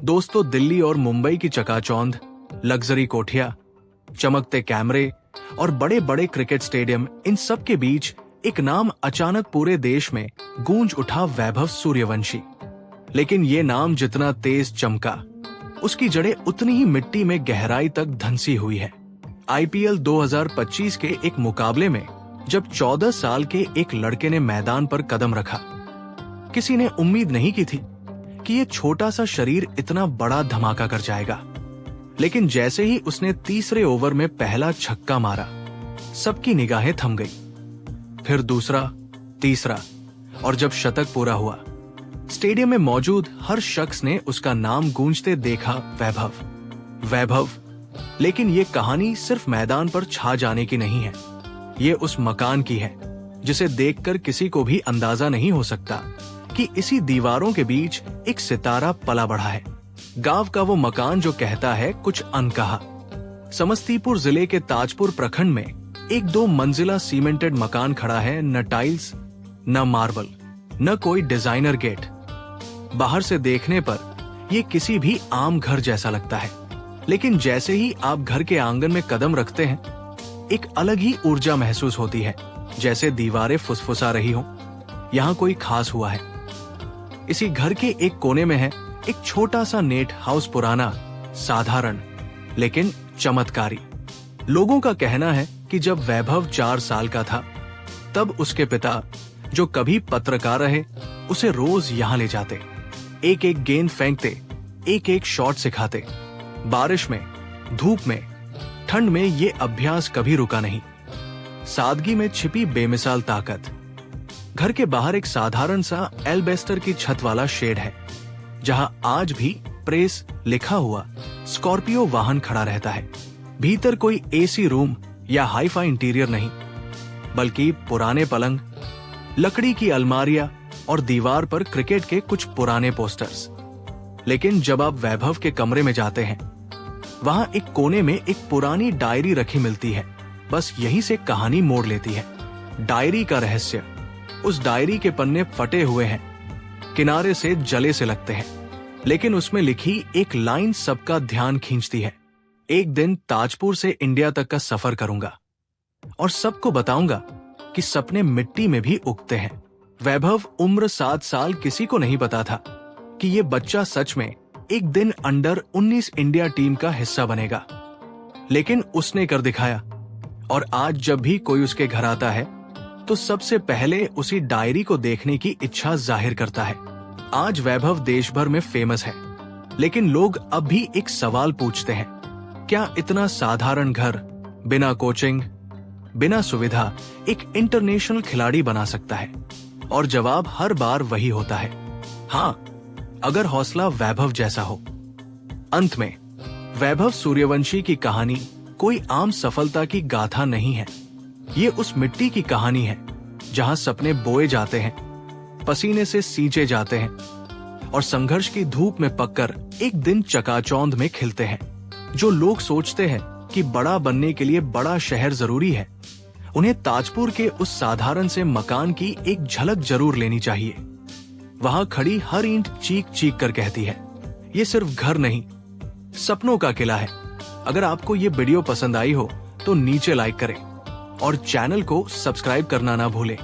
दोस्तों, दिल्ली और मुंबई की चकाचौंध, लग्जरी कोठियां, चमकते कैमरे और बड़े बड़े क्रिकेट स्टेडियम, इन सब के बीच एक नाम अचानक पूरे देश में गूंज उठा, वैभव सूर्यवंशी। लेकिन ये नाम जितना तेज चमका, उसकी जड़ें उतनी ही मिट्टी में गहराई तक धंसी हुई है। आईपीएल 2025 के एक मुकाबले में जब 14 साल के एक लड़के ने मैदान पर कदम रखा, किसी ने उम्मीद नहीं की थी कि ये छोटा सा शरीर इतना बड़ा धमाका कर जाएगा। लेकिन जैसे ही उसने तीसरे ओवर में पहला छक्का मारा, सबकी निगाहें थम गई। फिर दूसरा, तीसरा, और जब शतक पूरा हुआ, स्टेडियम में मौजूद हर शख्स ने उसका नाम गूंजते देखा, वैभव, वैभव। लेकिन ये कहानी सिर्फ मैदान पर छा जाने की नहीं है। ये उस मकान की है जिसे देखकर किसी को भी अंदाजा नहीं हो सकता कि इसी दीवारों के बीच एक सितारा पला बढ़ा है। गांव का वो मकान जो कहता है कुछ अनकहा। समस्तीपुर जिले के ताजपुर प्रखंड में एक 2 मंजिला सीमेंटेड मकान खड़ा है। न टाइल्स, न मार्बल, न कोई डिजाइनर गेट। बाहर से देखने पर ये किसी भी आम घर जैसा लगता है, लेकिन जैसे ही आप घर के आंगन में कदम रखते हैं, एक अलग ही ऊर्जा महसूस होती है, जैसे दीवारें फुसफुसा रही हों। यहाँ कोई खास हुआ है। इसी घर के एक कोने में है एक छोटा सा नेट हाउस, पुराना, साधारण, लेकिन चमत्कारी। लोगों का कहना है कि जब वैभव 4 साल का था, तब उसके पिता, जो कभी पत्रकार रहे, उसे रोज यहाँ ले जाते, एक एक गेंद फेंकते, एक एक शॉट सिखाते। बारिश में, धूप में, ठंड में ये अभ्यास कभी रुका नहीं। सादगी में छिपी बेमिसाल ताकत। घर के बाहर एक साधारण सा एल्बेस्टर की छत वाला शेड है, जहां आज भी प्रेस लिखा हुआ स्कॉर्पियो वाहन खड़ा रहता है। भीतर कोई एसी रूम या हाईफाई इंटीरियर नहीं, बल्कि पुराने पलंग, लकड़ी की अलमारियां और दीवार पर क्रिकेट के कुछ पुराने पोस्टर्स। लेकिन जब आप वैभव के कमरे में जाते हैं, वहां एक कोने में एक पुरानी डायरी रखी मिलती है। बस यहीं से कहानी मोड़ लेती है। डायरी का रहस्य। उस डायरी के पन्ने फटे हुए हैं, किनारे से जले से लगते हैं, लेकिन उसमें लिखी एक लाइन सबका ध्यान खींचती है। एक दिन ताजपुर से इंडिया तक का सफर करूंगा और सबको बताऊंगा कि सपने मिट्टी में भी उगते हैं। वैभव उम्र 7 साल, किसी को नहीं पता था कि ये बच्चा सच में एक दिन अंडर 19 इंडिया टीम का हिस्सा बनेगा। लेकिन उसने कर दिखाया, और आज जब भी कोई उसके घर आता है, तो सबसे पहले उसी डायरी को देखने की इच्छा जाहिर करता है। आज वैभव देश भर में फेमस है, लेकिन लोग अब भी एक सवाल पूछते हैं, क्या इतना साधारण घर, बिना कोचिंग, बिना सुविधा, एक इंटरनेशनल खिलाड़ी बना सकता है? और जवाब हर बार वही होता है, हाँ, अगर हौसला वैभव जैसा हो। अंत में वैभव सूर्यवंशी की कहानी कोई आम सफलता की गाथा नहीं है। ये उस मिट्टी की कहानी है जहां सपने बोए जाते हैं, पसीने से सींचे जाते हैं, और संघर्ष की धूप में पककर एक दिन चकाचौंध में खिलते हैं। जो लोग सोचते हैं कि बड़ा बनने के लिए बड़ा शहर जरूरी है, उन्हें ताजपुर के उस साधारण से मकान की एक झलक जरूर लेनी चाहिए। वहां खड़ी हर ईंट चीख चीख कर कहती है, ये सिर्फ घर नहीं, सपनों का किला है। अगर आपको ये वीडियो पसंद आई हो तो नीचे लाइक करें और चैनल को सब्सक्राइब करना ना भूलें।